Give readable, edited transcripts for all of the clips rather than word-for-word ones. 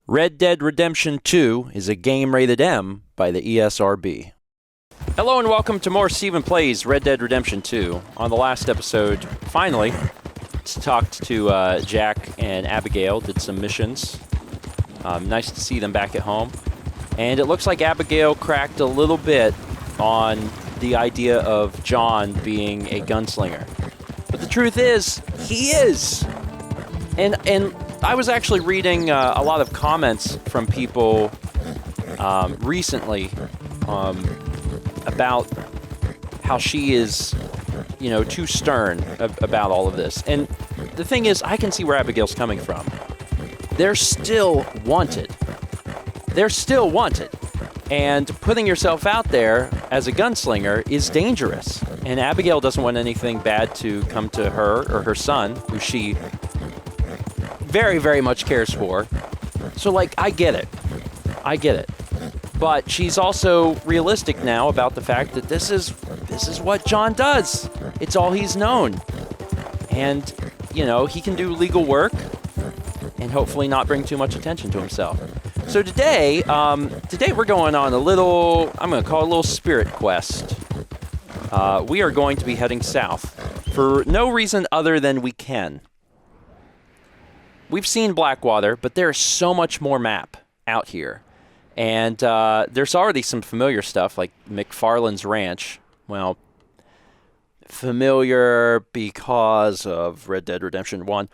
Red Dead Redemption 2 is a game rated M by the ESRB. Hello and welcome to more Steven Plays Red Dead Redemption 2. On the last episode, finally, talked to Jack and Abigail, did some missions. Nice to see them back at home. And it looks like Abigail cracked a little bit on the idea of John being a gunslinger. But the truth is, he is! And I was actually reading a lot of comments from people recently about how she is, too stern about all of this. And the thing is, I can see where Abigail's coming from. They're still wanted. They're still wanted. And putting yourself out there as a gunslinger is dangerous. And Abigail doesn't want anything bad to come to her or her son, who she very, very much cares for. So, I get it. I get it. But she's also realistic now about the fact that this is what John does. It's all he's known. And, he can do legal work and hopefully not bring too much attention to himself. So today we're going on I'm going to call it a little spirit quest. We are going to be heading south for no reason other than we can. We've seen Blackwater, but there's so much more map out here. And there's already some familiar stuff, like McFarland's Ranch. Well, familiar because of Red Dead Redemption 1.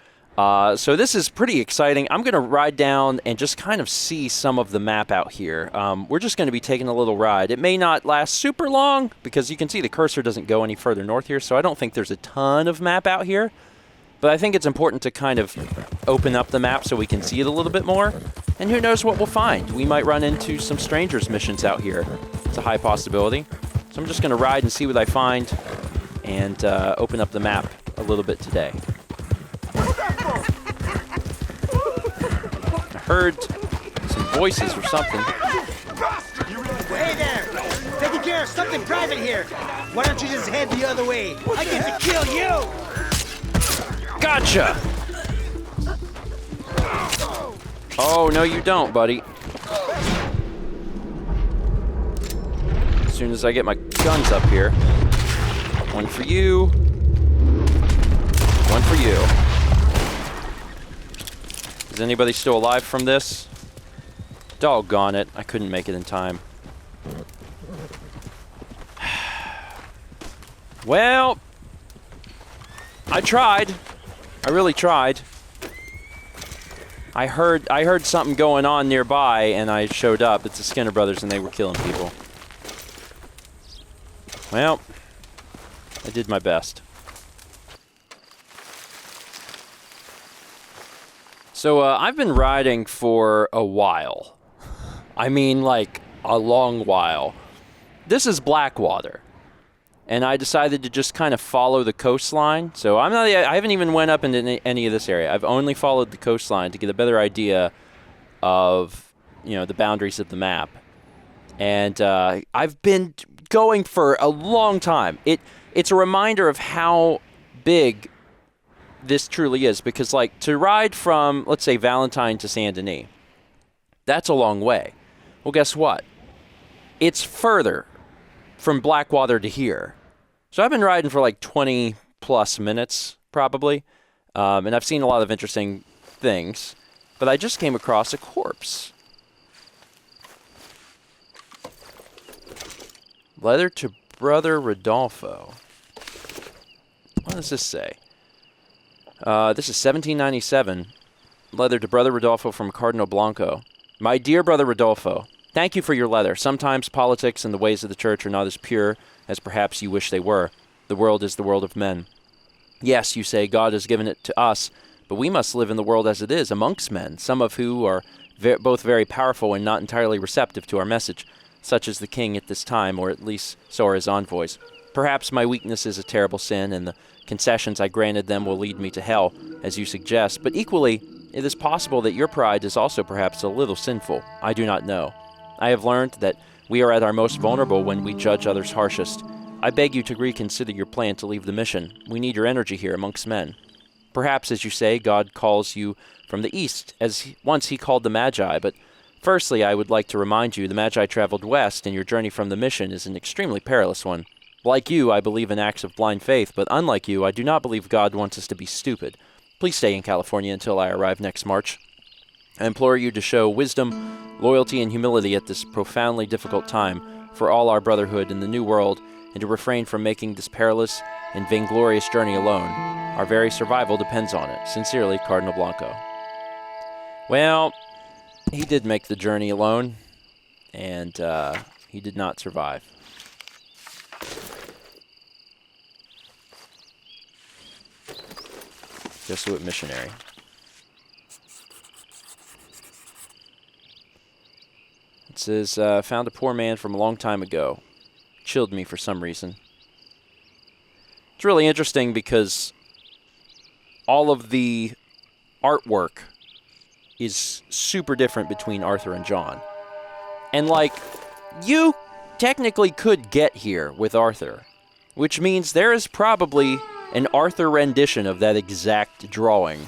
So this is pretty exciting. I'm going to ride down and just kind of see some of the map out here. We're just going to be taking a little ride. It may not last super long, because you can see the cursor doesn't go any further north here, so I don't think there's a ton of map out here. But I think it's important to kind of open up the map so we can see it a little bit more. And who knows what we'll find. We might run into some strangers missions out here. It's a high possibility. So I'm just going to ride and see what I find and open up the map a little bit today. I heard some voices or something. Hey there! Taking care of something private here. Why don't you just head the other way? I get to kill you! Gotcha! Oh, no you don't, buddy. As soon as I get my guns up here. One for you. One for you. Is anybody still alive from this? Doggone it. I couldn't make it in time. Well, I tried. I really tried. I heard something going on nearby, and I showed up. It's the Skinner brothers, and they were killing people. Well, I did my best. So I've been riding for a while. I mean, a long while. This is Blackwater. And I decided to just kind of follow the coastline. So I haven't even went up into any of this area. I've only followed the coastline to get a better idea of, the boundaries of the map. And I've been going for a long time. It's a reminder of how big this truly is. Because, to ride from, let's say, Valentine to Saint Denis, that's a long way. Well, guess what? It's further from Blackwater to here. So I've been riding for 20 plus minutes, probably. And I've seen a lot of interesting things. But I just came across a corpse. Letter to Brother Rodolfo. What does this say? This is 1797. Letter to Brother Rodolfo from Cardinal Blanco. My dear Brother Rodolfo, thank you for your letter. Sometimes politics and the ways of the church are not as pure as perhaps you wish they were. The world is the world of men. Yes, you say, God has given it to us, but we must live in the world as it is, amongst men, some of who are both very powerful and not entirely receptive to our message, such as the king at this time, or at least so are his envoys. Perhaps my weakness is a terrible sin, and the concessions I granted them will lead me to hell, as you suggest, but equally, it is possible that your pride is also perhaps a little sinful. I do not know. I have learned that we are at our most vulnerable when we judge others harshest. I beg you to reconsider your plan to leave the mission. We need your energy here amongst men. Perhaps, as you say, God calls you from the east, as once he called the Magi. But firstly, I would like to remind you the Magi traveled west, and your journey from the mission is an extremely perilous one. Like you, I believe in acts of blind faith, but unlike you, I do not believe God wants us to be stupid. Please stay in California until I arrive next March. I implore you to show wisdom, loyalty, and humility at this profoundly difficult time for all our brotherhood in the New World, and to refrain from making this perilous and vainglorious journey alone. Our very survival depends on it. Sincerely, Cardinal Blanco. Well, he did make the journey alone, and he did not survive. Jesuit missionary. It says, found a poor man from a long time ago. Chilled me for some reason. It's really interesting because all of the artwork is super different between Arthur and John. And, like, you technically could get here with Arthur, which means there is probably an Arthur rendition of that exact drawing.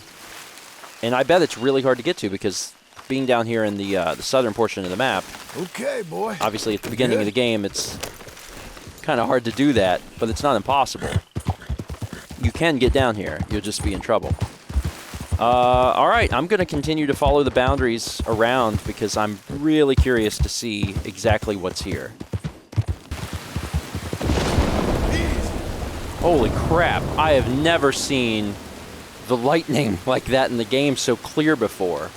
And I bet it's really hard to get to because being down here in the southern portion of the map, okay, boy. Obviously at the beginning of the game, it's kind of hard to do that, but it's not impossible. You can get down here. You'll just be in trouble. All right, I'm going to continue to follow the boundaries around because I'm really curious to see exactly what's here. Holy crap, I have never seen the lightning like that in the game so clear before.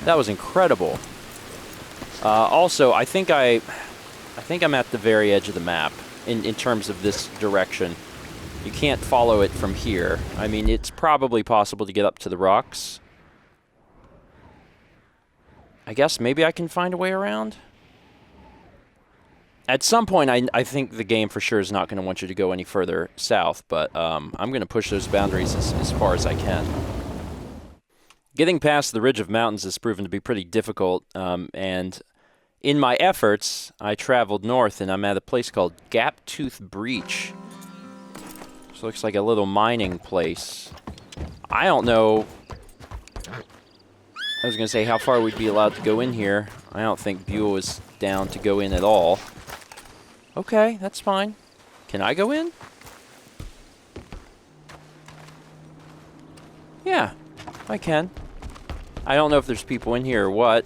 That was incredible. Also, I think I'm at the very edge of the map in terms of this direction. You can't follow it from here. I mean, it's probably possible to get up to the rocks. I guess maybe I can find a way around. At some point, I think the game for sure is not going to want you to go any further south, but I'm going to push those boundaries as far as I can. Getting past the ridge of mountains has proven to be pretty difficult, and in my efforts, I traveled north, and I'm at a place called Gaptooth Breach. This looks like a little mining place. I don't know. I was going to say how far we'd be allowed to go in here. I don't think Buell is down to go in at all. Okay, that's fine. Can I go in? Yeah, I can. I don't know if there's people in here or what.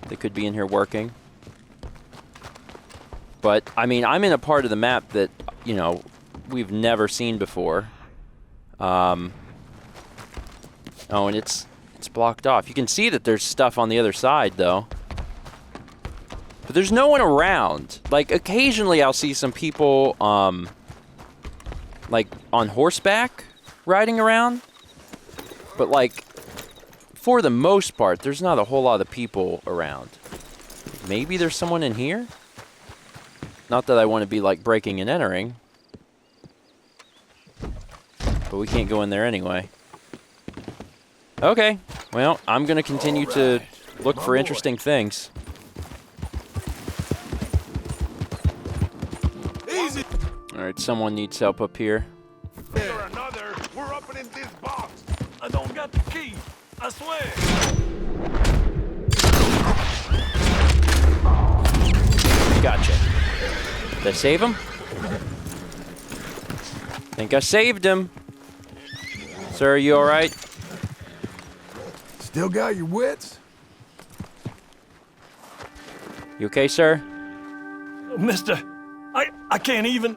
They could be in here working. But, I mean, I'm in a part of the map that, you know, we've never seen before. Oh, and it's blocked off. You can see that there's stuff on the other side, though. But there's no one around. Like, occasionally I'll see some people, like, on horseback riding around. But, like, for the most part, there's not a whole lot of people around. Maybe there's someone in here? Not that I want to be, like, breaking and entering. But we can't go in there anyway. Okay. Well, I'm going to continue to look for interesting things. Easy. All right, someone needs help up here. Another. We're opening this box. I don't got the key. I swear. Gotcha. Did I save him? Think I saved him. Sir, are you all right? Still got your wits? You okay, sir? Mister, I can't even.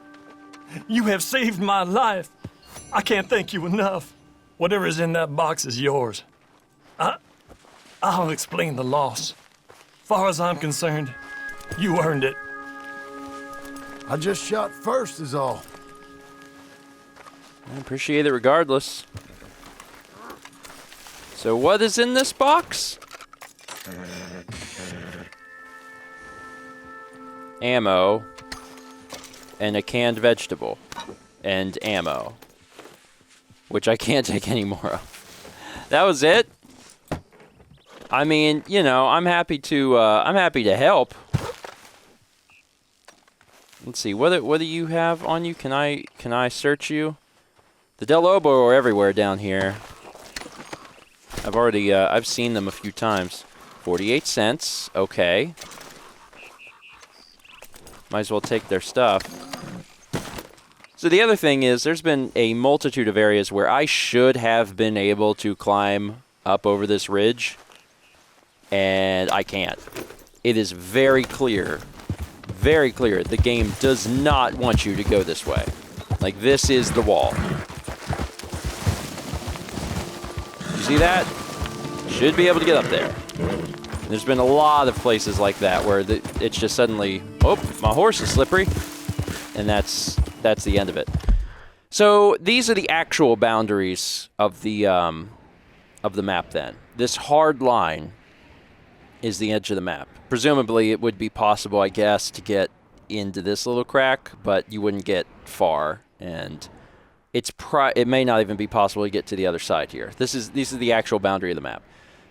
You have saved my life. I can't thank you enough. Whatever is in that box is yours. I'll explain the loss. Far as I'm concerned, you earned it. I just shot first is all. I appreciate it regardless. So what is in this box? Ammo. And a canned vegetable. And ammo. Which I can't take any more of. That was it? I mean, you know, I'm happy to help. Let's see, what do you have on you? Can I search you? The Del Lobo are everywhere down here. I've seen them a few times. 48 cents. Okay. Might as well take their stuff. So the other thing is there's been a multitude of areas where I should have been able to climb up over this ridge, and I can't. It is very clear the game does not want you to go this way. Like, this is the wall. You see that? Should be able to get up there. There's been a lot of places like that where it's just suddenly, oh, my horse is slippery, and that's the end of it. So these are the actual boundaries of the map then. This hard line is the edge of the map. Presumably it would be possible, I guess, to get into this little crack, but you wouldn't get far, and it may not even be possible to get to the other side here. This is the actual boundary of the map.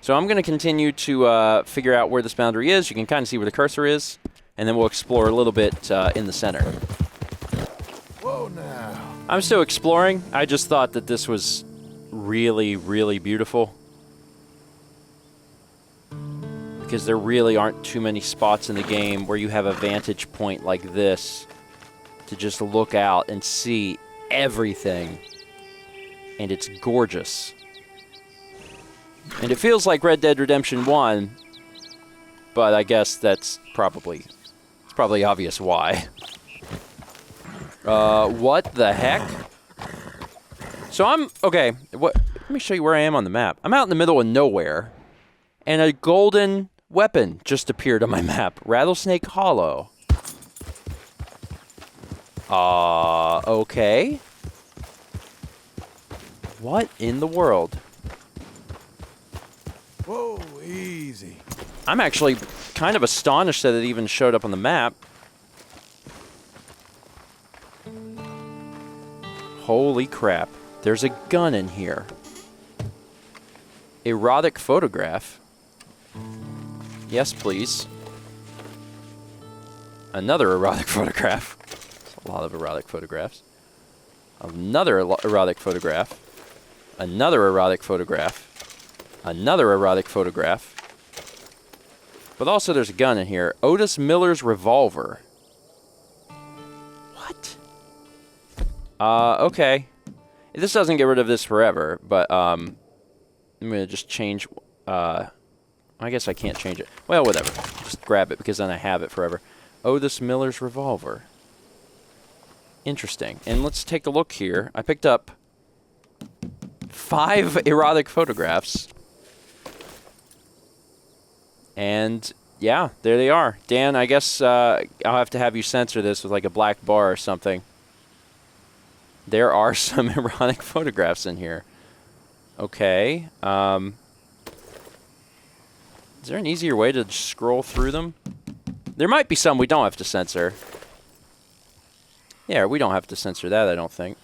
So I'm going to continue to figure out where this boundary is. You can kind of see where the cursor is, and then we'll explore a little bit in the center. Whoa, now. I'm still exploring. I just thought that this was really, really beautiful, because there really aren't too many spots in the game where you have a vantage point like this to just look out and see everything, and it's gorgeous. And it feels like Red Dead Redemption 1, but I guess it's probably obvious why. What the heck? So okay, let me show you where I am on the map. I'm out in the middle of nowhere, and a golden weapon just appeared on my map. Rattlesnake Hollow. Okay. What in the world? Whoa, easy. I'm actually kind of astonished that it even showed up on the map. Holy crap. There's a gun in here. Erotic photograph. Yes, please. Another erotic photograph. That's a lot of erotic photographs. Another erotic photograph. Another erotic photograph. Another erotic photograph. But also there's a gun in here. Otis Miller's revolver. What? Okay. This doesn't get rid of this forever, but I'm going to just change... I guess I can't change it. Well, whatever. Just grab it, because then I have it forever. Otis Miller's revolver. Interesting. And let's take a look here. I picked up 5 erotic photographs. And, yeah, there they are. Dan, I guess I'll have to have you censor this with, like, a black bar or something. There are some erotic photographs in here. Okay. Is there an easier way to scroll through them? There might be some we don't have to censor. Yeah, we don't have to censor that, I don't think.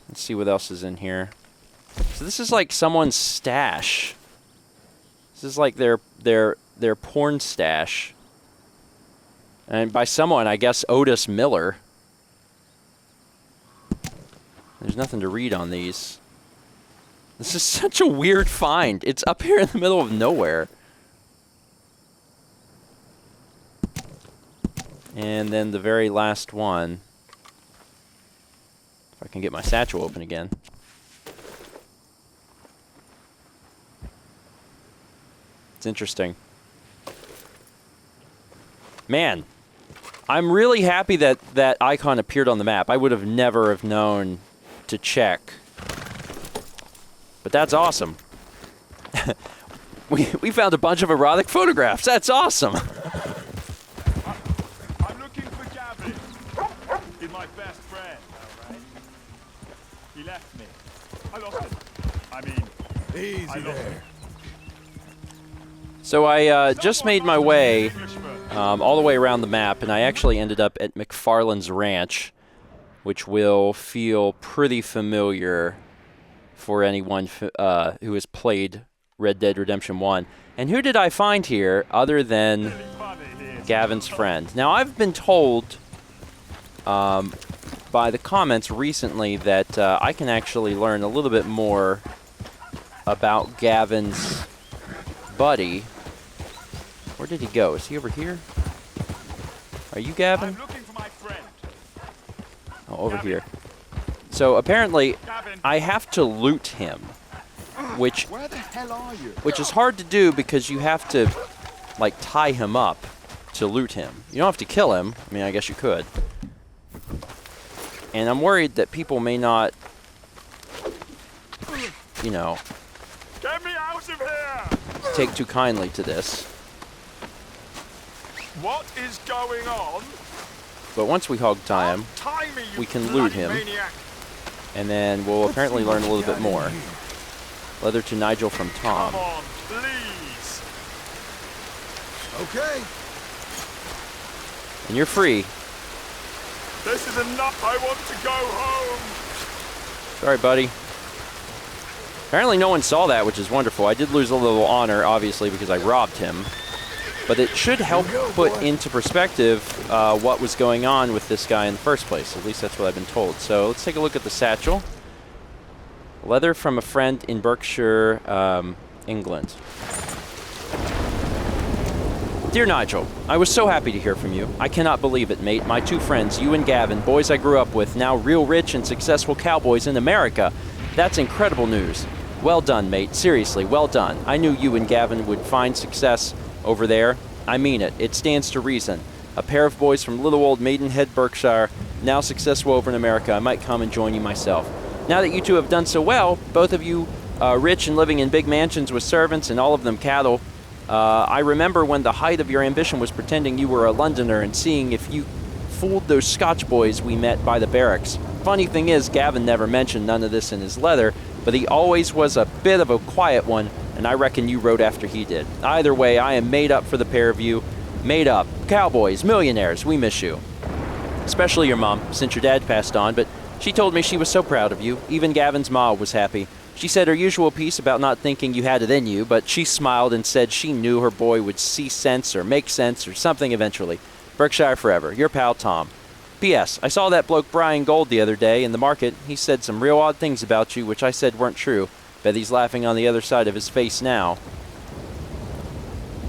Let's see what else is in here. So this is like someone's stash. This is like their porn stash. And by someone, I guess Otis Miller. There's nothing to read on these. This is such a weird find. It's up here in the middle of nowhere. And then the very last one. If I can get my satchel open again. It's interesting. Man, I'm really happy that that icon appeared on the map. I would have never have known to check. But that's awesome. we found a bunch of erotic photographs. That's awesome. I'm looking for Gavin. He's my best friend. All right. He left me. I lost him. I mean, Easy there. So I just made my way all the way around the map, and I actually ended up at McFarland's Ranch, which will feel pretty familiar for anyone who has played Red Dead Redemption 1. And who did I find here other than Gavin's friend? Now, I've been told by the comments recently that I can actually learn a little bit more about Gavin's buddy. Where did he go? Is he over here? Are you Gavin? I'm looking for my friend. Oh, over here. So apparently, Gavin. I have to loot him, which Where the hell are you? is hard to do because you have to, like, tie him up to loot him. You don't have to kill him. I mean, I guess you could. And I'm worried that people may not, you know, Get me out of here! take too kindly to this. What is going on? But once we hog tie him, Tie me, you we can loot bloody him. maniac. and then we'll apparently learn a little bit more. Leather to Nigel from Tom. Come on, please. Okay. And you're free. This is enough. I want to go home. Sorry, buddy. Apparently no one saw that, which is wonderful. I did lose a little honor, obviously, because I robbed him. But it should help put into perspective what was going on with this guy in the first place. At least that's what I've been told. So let's take a look at the satchel. Leather from a friend in Berkshire, England. Dear Nigel, I was so happy to hear from you. I cannot believe it, mate. My two friends, you and Gavin, boys I grew up with, now real rich and successful cowboys in America. That's incredible news. Well done, mate. Seriously, well done. I knew you and Gavin would find success over there. I mean it. It stands to reason. A pair of boys from little old Maidenhead, Berkshire, now successful over in America. I might come and join you myself. Now that you two have done so well, both of you rich and living in big mansions with servants and all of them cattle, I remember when the height of your ambition was pretending you were a Londoner and seeing if you fooled those Scotch boys we met by the barracks. Funny thing is, Gavin never mentioned none of this in his letter, but he always was a bit of a quiet one, and I reckon you wrote after he did. Either way, I am made up for the pair of you. Made up. Cowboys, millionaires, we miss you. Especially your mom, since your dad passed on, but she told me she was so proud of you. Even Gavin's ma was happy. She said her usual piece about not thinking you had it in you, but she smiled and said she knew her boy would see sense or make sense or something eventually. Berkshire forever. Your pal, Tom. P.S. I saw that bloke Brian Gold the other day in the market. He said some real odd things about you, which I said weren't true. Bet he's laughing on the other side of his face now.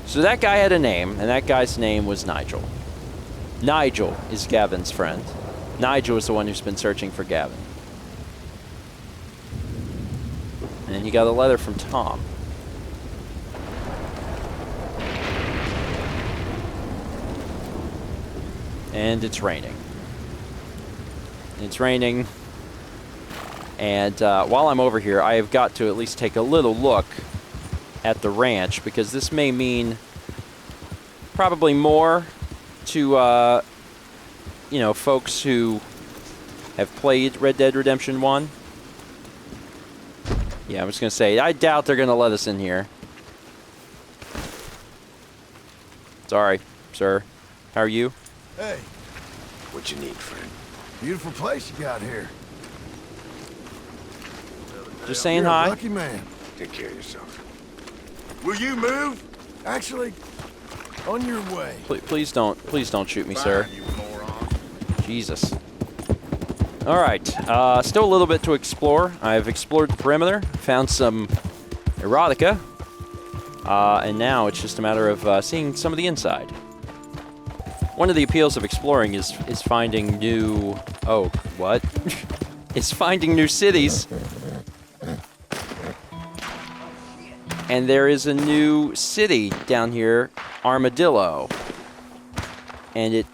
So that guy had a name, and that guy's name was Nigel. Nigel is Gavin's friend. Nigel is the one who's been searching for Gavin. And you got a letter from Tom. And it's raining. It's raining. And while I'm over here, I have got to at least take a little look at the ranch, because this may mean probably more to, you know, folks who have played Red Dead Redemption 1. Yeah, I was going to say, I doubt they're going to let us in here. Sorry, sir. How are you? Hey, What you need, friend? beautiful place you got here. Just saying You're hi. a lucky man. Take care of yourself. Will you move? Actually, on your way. Please don't shoot me, sir. You moron. Jesus. All right, still a little bit to explore. I've explored the perimeter, found some erotica, and now it's just a matter of seeing some of the inside. One of the appeals of exploring is finding new... Oh, what? It's finding new cities. And there is a new city down here, Armadillo. And it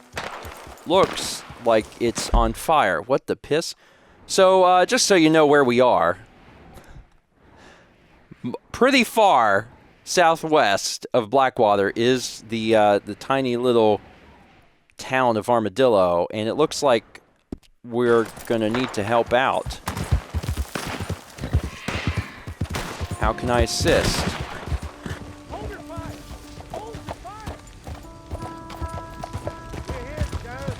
looks like it's on fire. What the piss? So, just so you know where we are, pretty far southwest of Blackwater is the tiny little town of Armadillo, and it looks like we're going to need to help out. How can I assist? Hold your fire! Hold your fire! We're here, guys.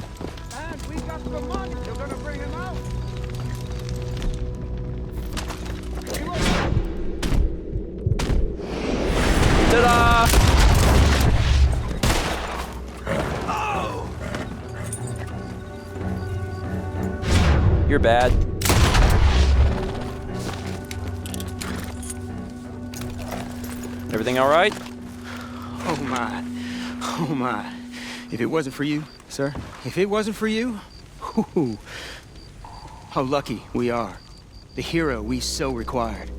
And we got some money. You're gonna bring him out? Ta-da! you're bad. Everything all right? Oh, my. Oh, my. If it wasn't for you, sir, if it wasn't for you, whew, how lucky we are. The hero we so required.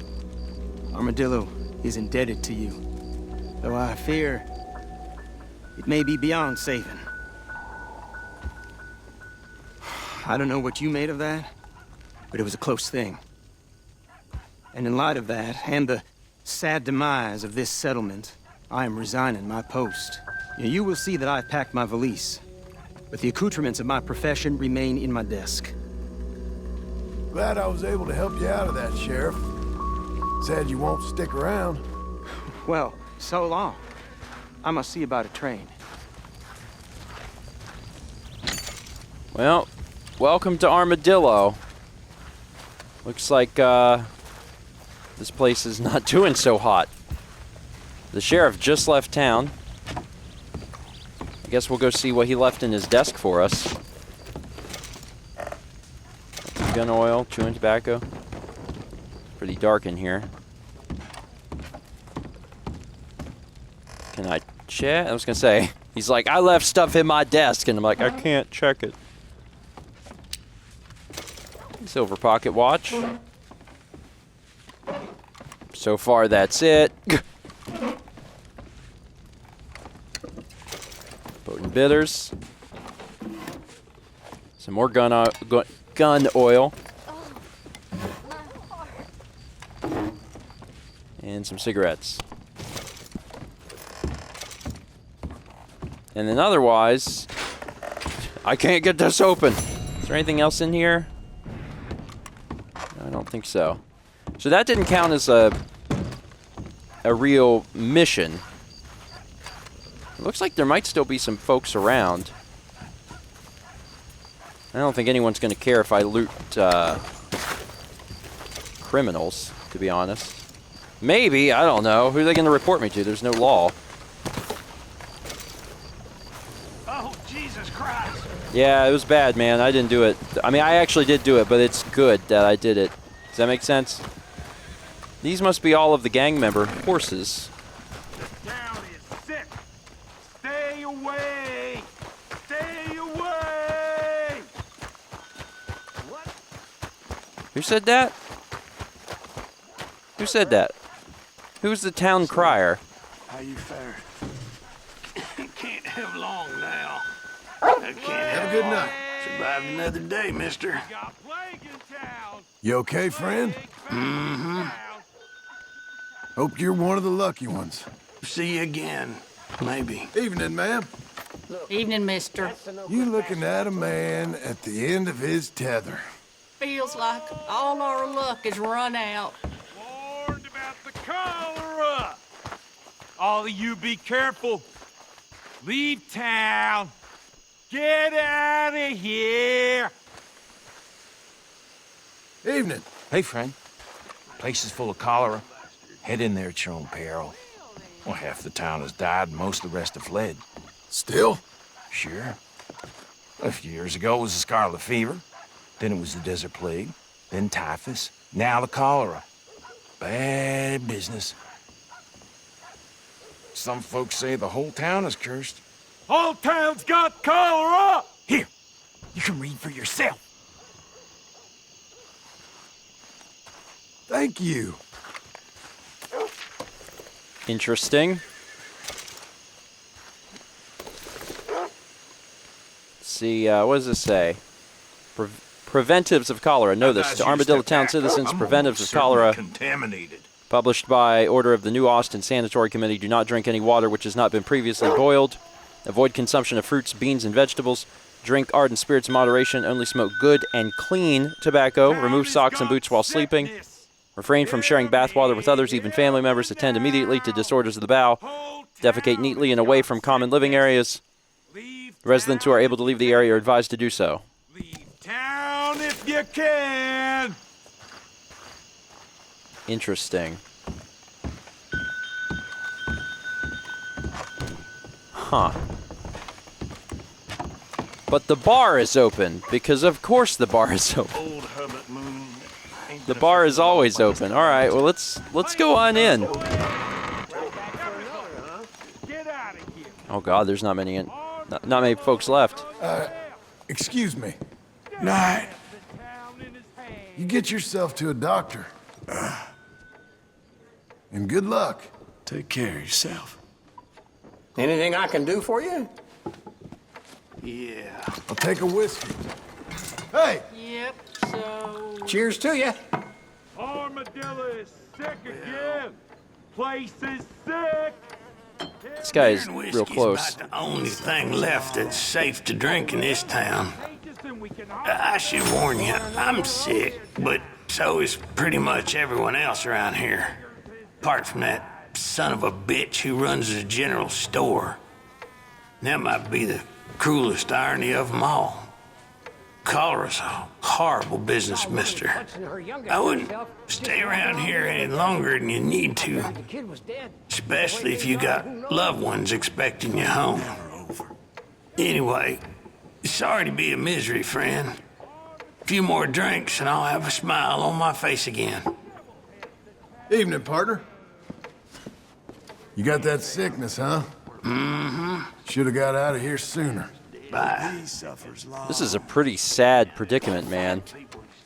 Armadillo is indebted to you, though I fear it may be beyond saving. I don't know what you made of that, but it was a close thing. And in light of that, and the sad demise of this settlement, I am resigning my post. You will see that I've packed my valise, but the accoutrements of my profession remain in my desk. Glad I was able to help you out of that, Sheriff. Sad you won't stick around. Well, so long. I must see about a train. Well, welcome to Armadillo. Looks like this place is not doing so hot. The sheriff just left town. I guess we'll go see what he left in his desk for us. Gun oil, chewing tobacco. Pretty dark in here. Can I check? I was gonna say, he's like, I left stuff in my desk, and I'm like, I can't check it. Silver pocket watch. So far, that's it. Potent bitters. Some more gun oil. And some cigarettes. And then otherwise, I can't get this open. Is there anything else in here? I don't think so. So that didn't count as a real mission. It looks like there might still be some folks around. I don't think anyone's going to care if I loot criminals, to be honest. Maybe, I don't know. Who are they going to report me to? There's no law. Oh, Jesus Christ! Yeah, it was bad, man. I didn't do it. I mean, I actually did do it, but it's good that I did it. Does that make sense? These must be all of the gang member horses. Down is sick. Stay away. Stay away. What? Who said that? Who said that? Who's the town crier? How you fared? Can't have long now. I can't Have a good night. survive another day, mister. Got plague in town. You okay, friend? Mm-hmm. Hope you're one of the lucky ones. See you again. Maybe. Evening, ma'am. Evening, mister. You looking at a man at the end of his tether. Feels like all our luck has run out. Warned about the cholera. All of you be careful. Leave town. Get out of here. Evening. Hey, friend. Place is full of cholera. Head in there at your own peril. Well, half the town has died, and most of the rest have fled. Still? Sure. A few years ago it was the scarlet fever. Then it was the desert plague. Then typhus. Now the cholera. Bad business. Some folks say the whole town is cursed. Whole town's got cholera. Here, you can read for yourself. Thank you. Interesting. Let's see, what does this say? Preventives of cholera. Know this. To Armadillo town citizens, preventives of cholera. Contaminated. Published by order of the New Austin Sanitary Committee. Do not drink any water which has not been previously boiled. Avoid consumption of fruits, beans, and vegetables. Drink ardent spirits in moderation. Only smoke good and clean tobacco. Remove socks and boots while sleeping. Refrain from sharing bathwater with others, even family members. Attend immediately to disorders of the bowel. Defecate neatly and away from common living areas. Residents who are able to leave the area are advised to do so. Leave town if you can. Interesting. Huh. But the bar is open, because of course the bar is open. Old The bar is always open. All right, well, let's go on in. Oh, God, there's not many not many folks left. Excuse me. Night. You get yourself to a doctor. And good luck. Take care of yourself. Anything I can do for you? Yeah. I'll take a whiskey. Hey! Yep, so... Cheers to you. Armadillo is sick again. Place is sick. This guy is Beer and real whiskey's close. about the only thing left that's safe to drink in this town. I should warn you, I'm sick, but so is pretty much everyone else around here. Apart from that son of a bitch who runs the general store. That might be the cruelest irony of them all. Cholera's a horrible business, mister. I wouldn't stay around here any longer than you need to. Especially if you got loved ones expecting you home. Anyway, sorry to be a misery, friend. A few more drinks and I'll have a smile on my face again. Evening, partner. You got that sickness, huh? Mm-hmm. Should have got out of here sooner. Bye. This is a pretty sad predicament, man.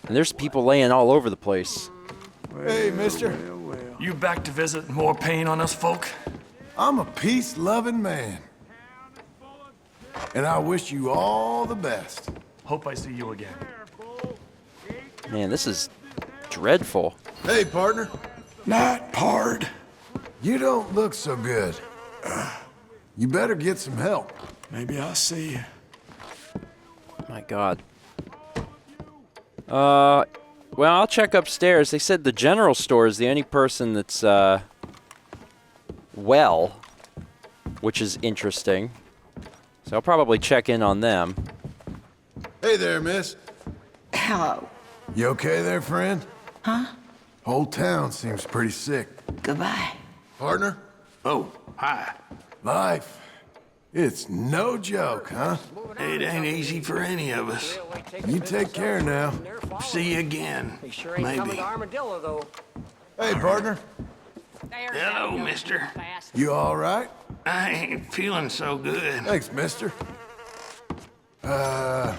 And there's people laying all over the place. Hey, mister. You back to visit more pain on us folk? I'm a peace-loving man. And I wish you all the best. Hope I see you again. Man, this is dreadful. Hey, partner. Night, pard. You don't look so good. You better get some help. Maybe I'll see you. My God. Well, I'll check upstairs. They said the general store is the only person that's, well, which is interesting. So I'll probably check in on them. Hey there, miss. Hello. You okay there, friend? Huh? Whole town seems pretty sick. Goodbye. Partner? Oh, hi. Life. It's no joke, huh? It ain't easy for any of us. You take care now. See you again. Maybe. Hey, partner. Hello, mister. You all right? I ain't feeling so good. Thanks, mister. Hello?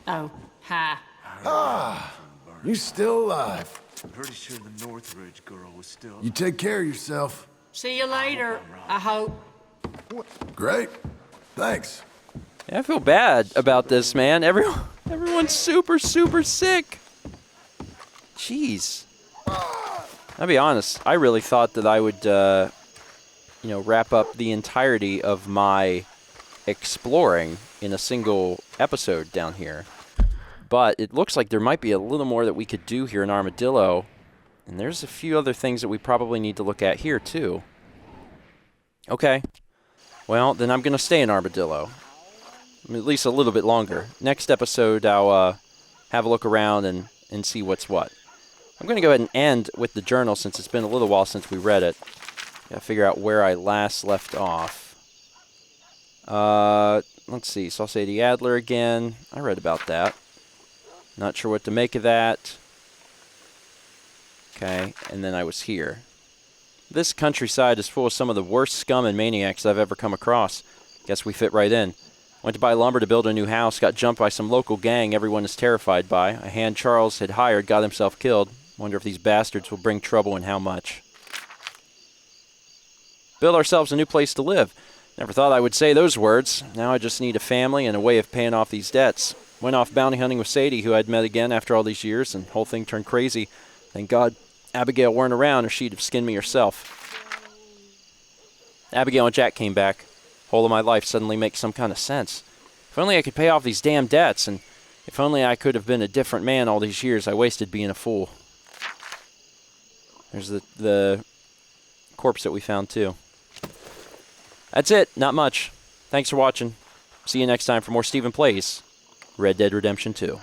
Oh, hi. You still alive. Pretty sure the Northridge girl was still. You take care of yourself. See you later, I hope. Great. Thanks. Yeah, I feel bad about this, man. Everyone's super, super sick. Jeez. I'll be honest. I really thought that I would, wrap up the entirety of my exploring in a single episode down here. But it looks like there might be a little more that we could do here in Armadillo. And there's a few other things that we probably need to look at here, too. Okay. Well, then I'm going to stay in Armadillo. At least a little bit longer. Next episode, I'll have a look around and see what's what. I'm going to go ahead and end with the journal since it's been a little while since we read it. Got to figure out where I last left off. Let's see. So I'll say the Adler again. I read about that. Not sure what to make of that. Okay, and then I was here. This countryside is full of some of the worst scum and maniacs I've ever come across. Guess we fit right in. Went to buy lumber to build a new house, got jumped by some local gang everyone is terrified by. A hand Charles had hired got himself killed. Wonder if these bastards will bring trouble and how much. Build ourselves a new place to live. Never thought I would say those words. Now I just need a family and a way of paying off these debts. Went off bounty hunting with Sadie, who I'd met again after all these years, and the whole thing turned crazy. Thank God Abigail weren't around or she'd have skinned me herself. Abigail and Jack came back. Whole of my life suddenly makes some kind of sense. If only I could pay off these damn debts, and if only I could have been a different man all these years I wasted being a fool. There's the corpse that we found, too. That's it. Not much. Thanks for watching. See you next time for more Stephen Plays Red Dead Redemption 2.